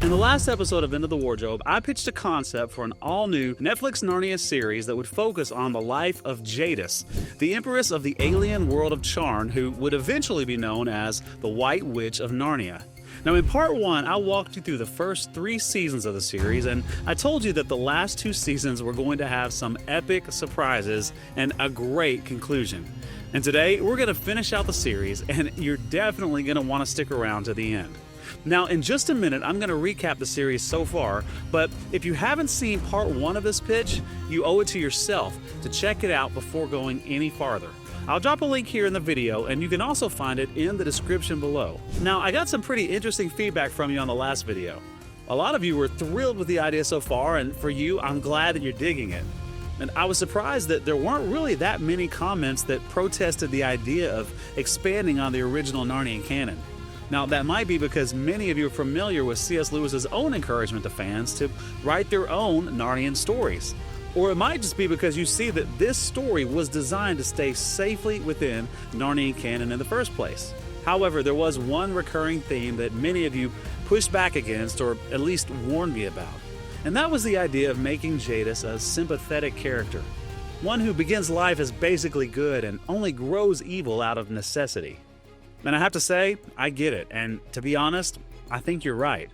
In the last episode of Into the Wardrobe, I pitched a concept for an all-new Netflix Narnia series that would focus on the life of Jadis, the empress of the alien world of Charn, who would eventually be known as the White Witch of Narnia. Now, in part 1, I walked you through the first 3 seasons of the series, and I told you that the last 2 seasons were going to have some epic surprises and a great conclusion. And today, we're going to finish out the series, and you're definitely going to want to stick around to the end. Now, in just a minute, I'm going to recap the series so far, but if you haven't seen part 1 of this pitch, you owe it to yourself to check it out before going any farther. I'll drop a link here in the video, and you can also find it in the description below. Now, I got some pretty interesting feedback from you on the last video. A lot of you were thrilled with the idea so far, and for you, I'm glad that you're digging it. And I was surprised that there weren't really that many comments that protested the idea of expanding on the original Narnian canon. Now, that might be because many of you are familiar with C.S. Lewis's own encouragement to fans to write their own Narnian stories. Or it might just be because you see that this story was designed to stay safely within Narnian canon in the first place. However, there was one recurring theme that many of you pushed back against, or at least warned me about. And that was the idea of making Jadis a sympathetic character. One who begins life as basically good and only grows evil out of necessity. And I have to say, I get it, and to be honest, I think you're right.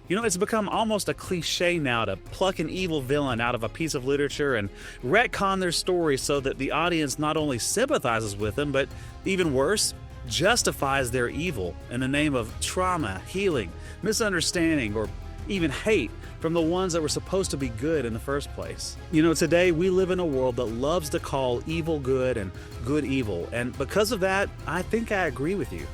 You know, it's become almost a cliche now to pluck an evil villain out of a piece of literature and retcon their story so that the audience not only sympathizes with them, but even worse, justifies their evil in the name of trauma, healing, misunderstanding, or even hate from the ones that were supposed to be good in the first place. You know, today we live in a world that loves to call evil good and good evil, and because of that, I think I agree with you.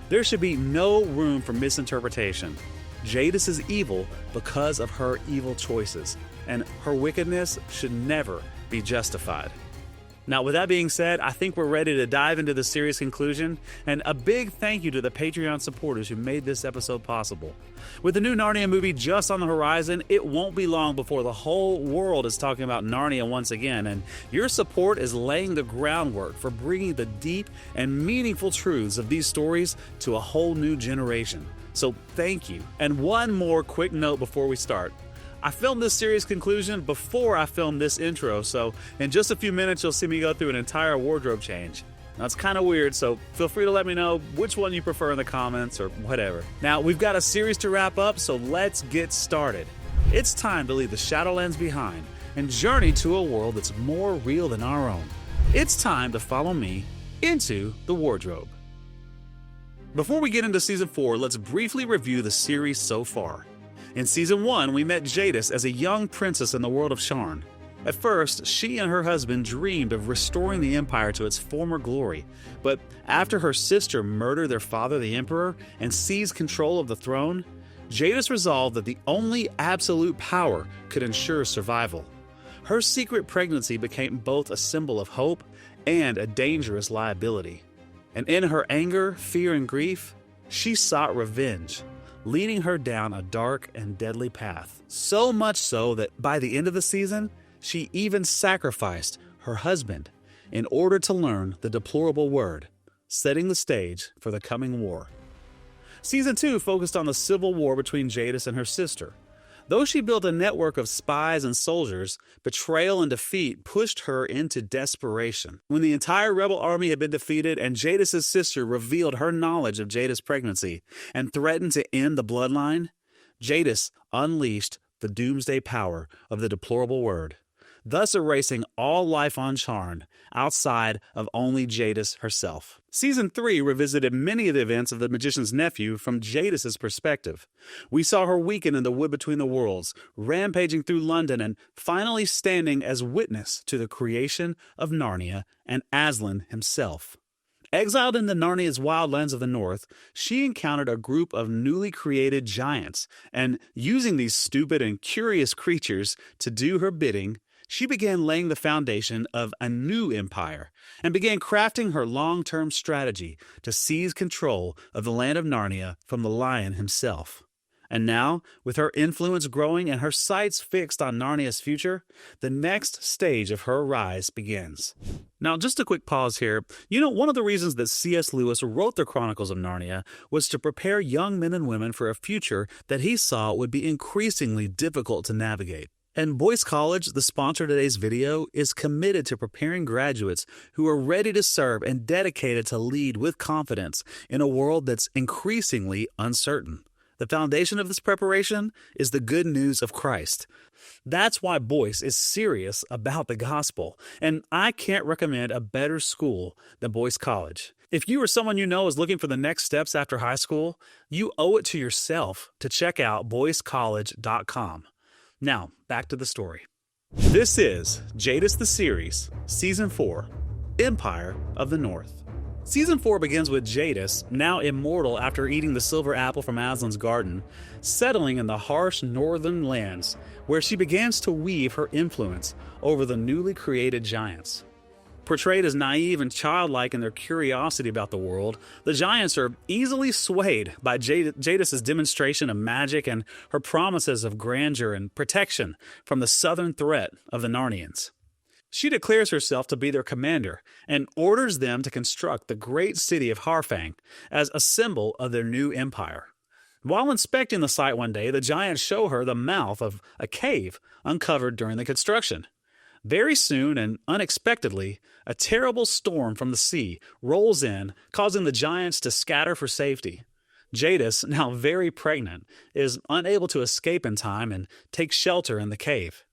There should be no room for misinterpretation. Jadis is evil because of her evil choices, and her wickedness should never be justified. Now, with that being said, I think we're ready to dive into the series conclusion, and a big thank you to the Patreon supporters who made this episode possible. With the new Narnia movie just on the horizon, it won't be long before the whole world is talking about Narnia once again, and your support is laying the groundwork for bringing the deep and meaningful truths of these stories to a whole new generation. So thank you. And one more quick note before we start. I filmed this series conclusion before I filmed this intro, so in just a few minutes you'll see me go through an entire wardrobe change. Now, it's kind of weird, so feel free to let me know which one you prefer in the comments or whatever. Now, we've got a series to wrap up, so let's get started. It's time to leave the Shadowlands behind and journey to a world that's more real than our own. It's time to follow me into the wardrobe. Before we get into Season 4, let's briefly review the series so far. In Season 1, we met Jadis as a young princess in the world of Charn. At first, she and her husband dreamed of restoring the empire to its former glory, but after her sister murdered their father, the emperor, and seized control of the throne, Jadis resolved that the only absolute power could ensure survival. Her secret pregnancy became both a symbol of hope and a dangerous liability. And in her anger, fear, and grief, she sought revenge, leading her down a dark and deadly path. So much so that by the end of the season, she even sacrificed her husband in order to learn the deplorable word, setting the stage for the coming war. Season 2 focused on the civil war between Jadis and her sister. Though she built a network of spies and soldiers, betrayal and defeat pushed her into desperation. When the entire rebel army had been defeated and Jadis' sister revealed her knowledge of Jadis' pregnancy and threatened to end the bloodline, Jadis unleashed the doomsday power of the deplorable word, thus erasing all life on Charn outside of only Jadis herself. Season 3 revisited many of the events of the magician's nephew from Jadis' perspective. We saw her weaken in the Wood Between the Worlds, rampaging through London, and finally standing as witness to the creation of Narnia and Aslan himself. Exiled in the Narnia's wildlands of the north, she encountered a group of newly created giants, and using these stupid and curious creatures to do her bidding, she began laying the foundation of a new empire and began crafting her long-term strategy to seize control of the land of Narnia from the lion himself. And now, with her influence growing and her sights fixed on Narnia's future, the next stage of her rise begins. Now, just a quick pause here. One of the reasons that C.S. Lewis wrote the Chronicles of Narnia was to prepare young men and women for a future that he saw would be increasingly difficult to navigate. And Boyce College, the sponsor of today's video, is committed to preparing graduates who are ready to serve and dedicated to lead with confidence in a world that's increasingly uncertain. The foundation of this preparation is the good news of Christ. That's why Boyce is serious about the gospel, and I can't recommend a better school than Boyce College. If you or someone you know is looking for the next steps after high school, you owe it to yourself to check out boycecollege.com. Now, back to the story. This is Jadis the Series, Season 4, Empire of the North. Season 4 begins with Jadis, now immortal after eating the silver apple from Aslan's garden, settling in the harsh northern lands, where she begins to weave her influence over the newly created giants. Portrayed as naive and childlike in their curiosity about the world, the giants are easily swayed by Jadis' demonstration of magic and her promises of grandeur and protection from the southern threat of the Narnians. She declares herself to be their commander and orders them to construct the great city of Harfang as a symbol of their new empire. While inspecting the site one day, the giants show her the mouth of a cave uncovered during the construction. Very soon and unexpectedly, a terrible storm from the sea rolls in, causing the giants to scatter for safety. Jadis, now very pregnant, is unable to escape in time and takes shelter in the cave.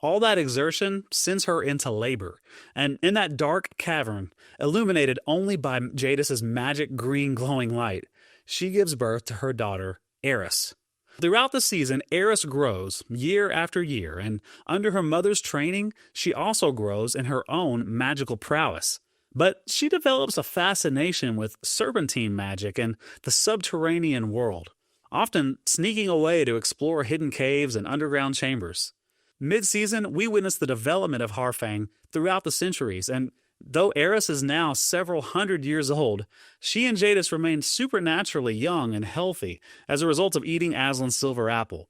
All that exertion sends her into labor, and in that dark cavern, illuminated only by Jadis' magic green glowing light, she gives birth to her daughter, Eris. Throughout the season, Eris grows year after year, and under her mother's training, she also grows in her own magical prowess. But she develops a fascination with serpentine magic and the subterranean world, often sneaking away to explore hidden caves and underground chambers. Mid-season, we witness the development of Harfang throughout the centuries, and though Eris is now several hundred years old, she and Jadis remain supernaturally young and healthy as a result of eating Aslan's silver apple.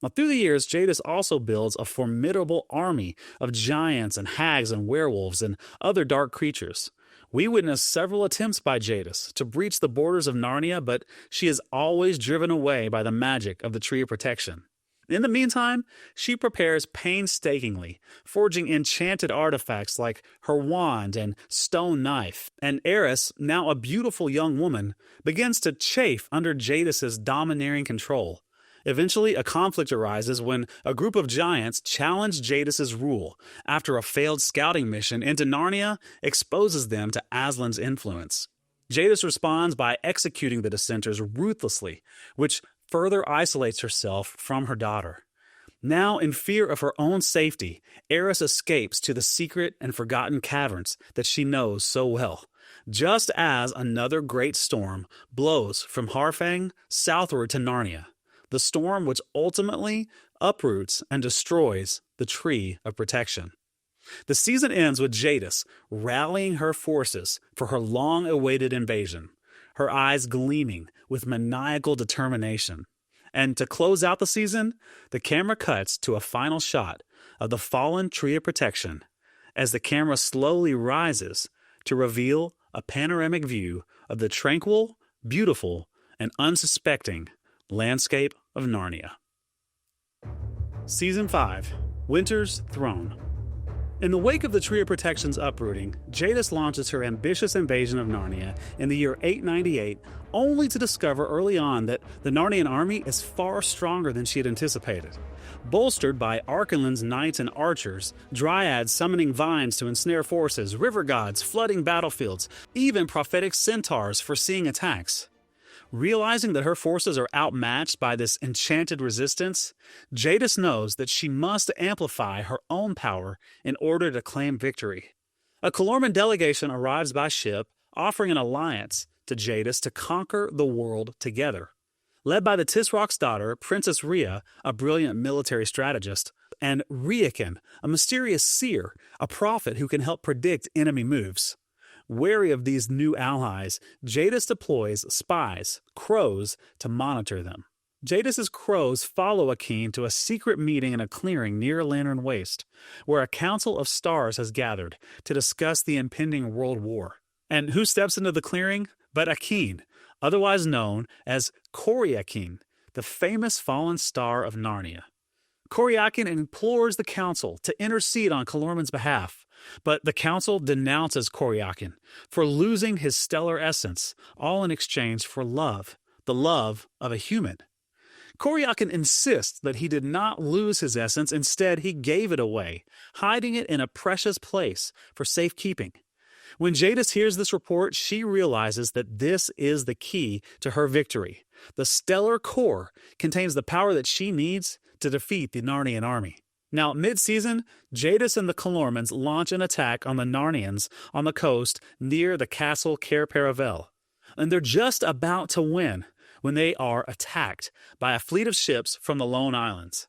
Now, through the years, Jadis also builds a formidable army of giants and hags and werewolves and other dark creatures. We witness several attempts by Jadis to breach the borders of Narnia, but she is always driven away by the magic of the Tree of Protection. In the meantime, she prepares painstakingly, forging enchanted artifacts like her wand and stone knife. And Eris, now a beautiful young woman, begins to chafe under Jadis' domineering control. Eventually, a conflict arises when a group of giants challenge Jadis' rule after a failed scouting mission into Narnia exposes them to Aslan's influence. Jadis responds by executing the dissenters ruthlessly, which further isolates herself from her daughter. Now, in fear of her own safety, Eris escapes to the secret and forgotten caverns that she knows so well, just as another great storm blows from Harfang southward to Narnia, the storm which ultimately uproots and destroys the Tree of Protection. The season ends with Jadis rallying her forces for her long-awaited invasion, her eyes gleaming with maniacal determination. And to close out the season, the camera cuts to a final shot of the fallen Tree of Protection as the camera slowly rises to reveal a panoramic view of the tranquil, beautiful, and unsuspecting landscape of Narnia. Season 5, Winter's Throne. In the wake of the Tree of Protection's uprooting, Jadis launches her ambitious invasion of Narnia in the year 898, only to discover early on that the Narnian army is far stronger than she had anticipated. Bolstered by Arkenland's knights and archers, dryads summoning vines to ensnare forces, river gods flooding battlefields, even prophetic centaurs foreseeing attacks. Realizing that her forces are outmatched by this enchanted resistance, Jadis knows that she must amplify her own power in order to claim victory. A Calorman delegation arrives by ship, offering an alliance to Jadis to conquer the world together. Led by the Tisrock's daughter, Princess Rhea, a brilliant military strategist, and Riakin, a mysterious seer, a prophet who can help predict enemy moves. Wary of these new allies, Jadis deploys spies, crows, to monitor them. Jadis's crows follow Akin to a secret meeting in a clearing near Lantern Waste, where a council of stars has gathered to discuss the impending world war. And who steps into the clearing but Akin, otherwise known as Koryakin, the famous fallen star of Narnia. Koryakin implores the council to intercede on Calormen's behalf, but the council denounces Koryakin for losing his stellar essence, all in exchange for love, the love of a human. Koryakin insists that he did not lose his essence, instead he gave it away, hiding it in a precious place for safekeeping. When Jadis hears this report, she realizes that this is the key to her victory. The stellar core contains the power that she needs to defeat the Narnian army. Now, mid-season, Jadis and the Calormens launch an attack on the Narnians on the coast near the castle Cair Paravel. And they're just about to win when they are attacked by a fleet of ships from the Lone Islands.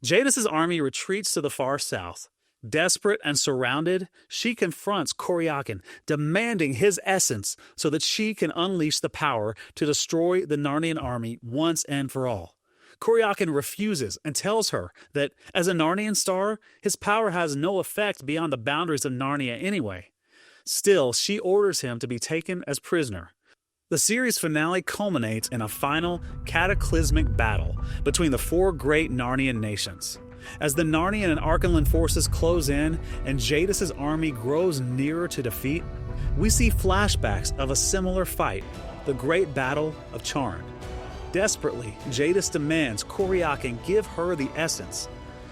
Jadis's army retreats to the far south. Desperate and surrounded, she confronts Koryakin, demanding his essence so that she can unleash the power to destroy the Narnian army once and for all. Koryakin refuses and tells her that, as a Narnian star, his power has no effect beyond the boundaries of Narnia anyway. Still, she orders him to be taken as prisoner. The series finale culminates in a final, cataclysmic battle between the four great Narnian nations. As the Narnian and Archenland forces close in and Jadis's army grows nearer to defeat, we see flashbacks of a similar fight, the Great Battle of Charn. Desperately, Jadis demands Koryakin give her the essence.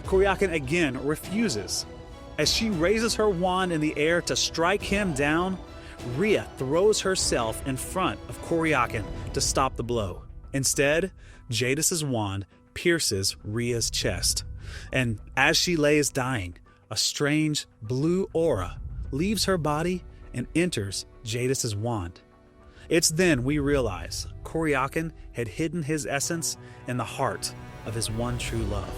Koryakin again refuses. As she raises her wand in the air to strike him down, Rhea throws herself in front of Koryakin to stop the blow. Instead, Jadis's wand pierces Rhea's chest. And as she lays dying, a strange blue aura leaves her body and enters Jadis's wand. It's then we realize Koryakin had hidden his essence in the heart of his one true love.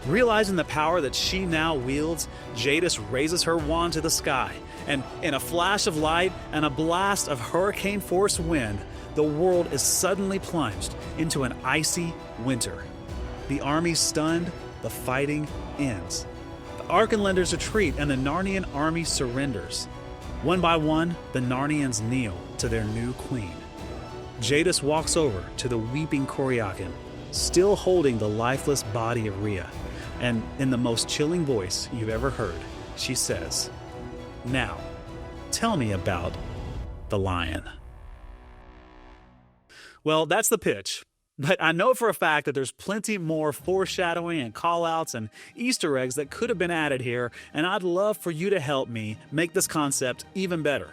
Realizing the power that she now wields, Jadis raises her wand to the sky, and in a flash of light and a blast of hurricane-force wind, the world is suddenly plunged into an icy winter. The army's stunned, the fighting ends. The Archenlanders retreat and the Narnian army surrenders. One by one, the Narnians kneel to their new queen. Jadis walks over to the weeping Koryakin, still holding the lifeless body of Rhea, and in the most chilling voice you've ever heard, she says, "Now, tell me about the lion." Well, that's the pitch. But I know for a fact that there's plenty more foreshadowing and call-outs and Easter eggs that could have been added here, and I'd love for you to help me make this concept even better.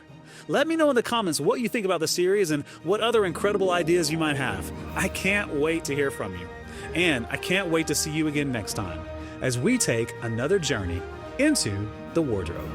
Let me know in the comments what you think about the series and what other incredible ideas you might have. I can't wait to hear from you. And I can't wait to see you again next time as we take another journey into the wardrobe.